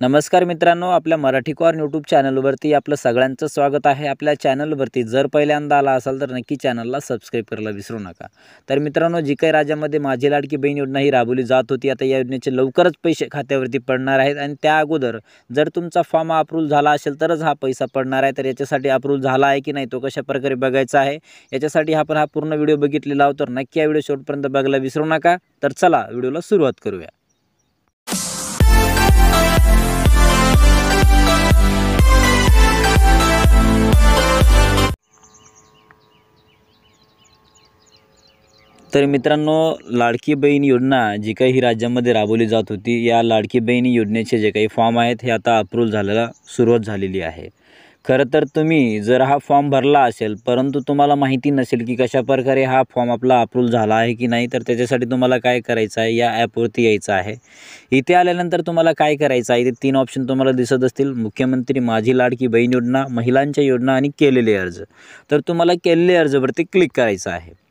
नमस्कार मित्रांनो, आपल्या मराठी कॉर्न यूट्यूब चॅनलवरती आपलं सगळ्यांचं स्वागत आहे। आपल्या चॅनलवरती जर पहिल्यांदा आला असाल तर नक्की चॅनलला सबस्क्राइब करायला विसरू नका। तर मित्रांनो, जी काही राज्यामध्ये माझी लाडकी बहीण योजना ही राबवली जात होती, आता या योजनेचे लवकरच पैसे खात्यावरती पडणार आहेत आणि त्या अगोदर जर तुमचा फॉर्म अप्रूव्ह झाला असेल तरच हा पैसा पडणार आहे। तर याच्यासाठी अप्रूव्ह झाला आहे की नाही तो कशा प्रकारे बघायचा आहे, याच्यासाठी आपण हा पूर्ण व्हिडिओ बघितलेला आहोत। तर नक्की हा व्हिडिओ शेवटपर्यंत बघायला विसरू नका। तर चला व्हिडिओला सुरुवात करूया। तर मित्रांनो, लाडकी बहीण योजना जी काही राज्यामध्ये राबवली जात होती, या लाडकी बहीण योजनेचे जे काही फॉर्म आहेत हे आता अप्रूव्ह झालेला सुरुवात झालेली आहे। खरं तर तुम्ही जर हा फॉर्म भरला असेल परंतु तुम्हाला माहिती नसेल की कशाप्रकारे हा फॉर्म आपला अप्रूव्ह झाला आहे की नाही, तर त्याच्यासाठी तुम्हाला काय करायचं आहे, या ॲपवरती यायचं आहे। इथे आल्यानंतर तुम्हाला काय करायचं आहे, इथे 3 ऑप्शन तुम्हाला दिसत असतील, मुख्यमंत्री माझी लाडकी बहीण योजना, महिलांच्या योजना आणि केलेले अर्ज। तर तुम्हाला केलेले अर्जवरती क्लिक करायचं आहे।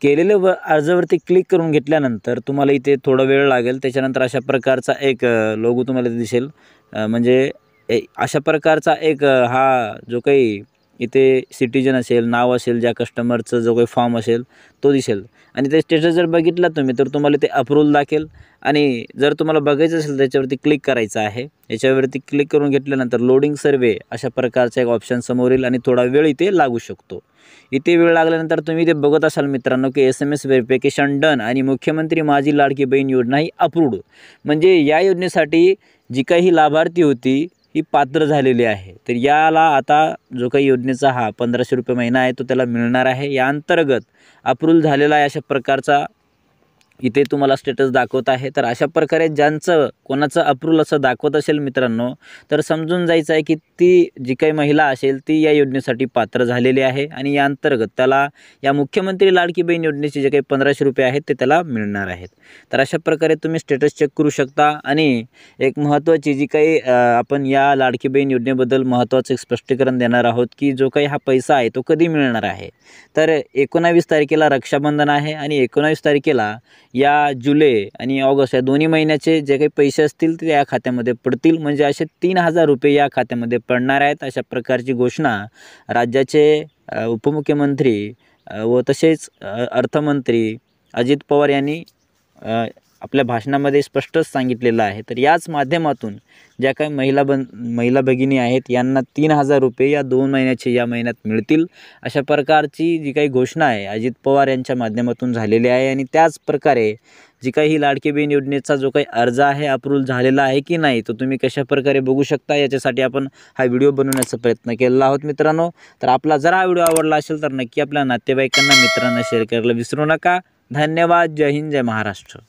केलेले अर्जावरती क्लिक करून घेतल्यानंतर तुम्हाला इथे थोडा वेळ लागेल। त्याच्यानंतर अशा प्रकारचा एक लोगो तुम्हाला दिसेल, म्हणजे अशा प्रकारचा एक हा जो काही इथे सिटिजन असेल, नाव असेल, ज्या कस्टमरचं जो काही फॉर्म असेल तो दिसेल आणि ते स्टेटस जर बघितला तुम्ही तर तुम्हाला ते अप्रूव्ह दाखवेल। आणि जर तुम्हाला बघायचं असेल त्याच्यावरती क्लिक करायचं आहे। याच्यावरती क्लिक करून घेतल्यानंतर लोडिंग सर्वे अशा प्रकारचा एक ऑप्शन समोर येईल आणि थोडा वेळ इथे लागू शकतो। इथे वेळ लागल्यानंतर तुम्ही ते बघत असाल मित्रांनो की SMS व्हेरिफिकेशन डन आणि मुख्यमंत्री माझी लाडकी बहीण योजना ही अप्रूव्ड, म्हणजे या योजनेसाठी जी काही लाभार्थी होती ही पात्र झालेली आहे। तर याला आता जो काही योजनेचा हा 1500 रुपये महिना आहे तो त्याला मिळणार आहे। या अंतर्गत अप्रूव्ह झालेला आहे अशा प्रकारचा इथे तुम्हाला स्टेटस दाखवत आहे। तर अशा प्रकारे ज्यांचं कोणाचं अप्रूव्ह असं दाखवत असेल मित्रांनो, तर समजून जायचं आहे की ती जी काही महिला असेल ती या योजनेसाठी पात्र झालेली आहे आणि या अंतर्गत त्याला या मुख्यमंत्री लाडकी बहीण योजनेचे जे काही 1500 रुपये आहेत ते त्याला मिळणार आहेत। तर अशा प्रकारे तुम्ही स्टेटस चेक करू शकता। आणि एक महत्त्वाची जी काही आपण या लाडकी बहीण योजनेबद्दल महत्त्वाचं एक स्पष्टीकरण देणार आहोत की जो काही हा पैसा आहे तो कधी मिळणार आहे। तर 19 तारखेला रक्षाबंधन आहे आणि 19 तारखेला या जुलै आणि ऑगस्ट या दोन्ही महिन्याचे जे काही पैसे असतील ते या खात्यामध्ये पडतील, म्हणजे असे 3000 रुपये या खात्यामध्ये पडणार आहेत। अशा प्रकारची घोषणा राज्याचे उपमुख्यमंत्री व तसेच अर्थमंत्री अजित पवार यांनी आपल्या भाषणामध्ये स्पष्टच सांगितलेलं आहे। तर याच माध्यमातून ज्या काही महिला भगिनी आहेत यांना 3000 रुपये या 2 महिन्याचे या महिन्यात मिळतील, अशा प्रकारची जी काही घोषणा आहे अजित पवार यांच्या माध्यमातून झालेली आहे। आणि त्याच प्रकारे जी काही ही लाडकी बहीण योजनेचा जो काही अर्ज आहे अप्रूव्ह झालेला आहे की नाही तो तुम्ही कशा प्रकारे बघू शकता, याच्यासाठी आपण हा व्हिडिओ बनवण्याचा प्रयत्न केलेला आहोत मित्रांनो। तर आपला जर हा व्हिडिओ आवडला असेल तर नक्की आपल्या नातेवाईकांना, मित्रांना शेअर करायला विसरू नका। धन्यवाद। जय हिंद, जय महाराष्ट्र।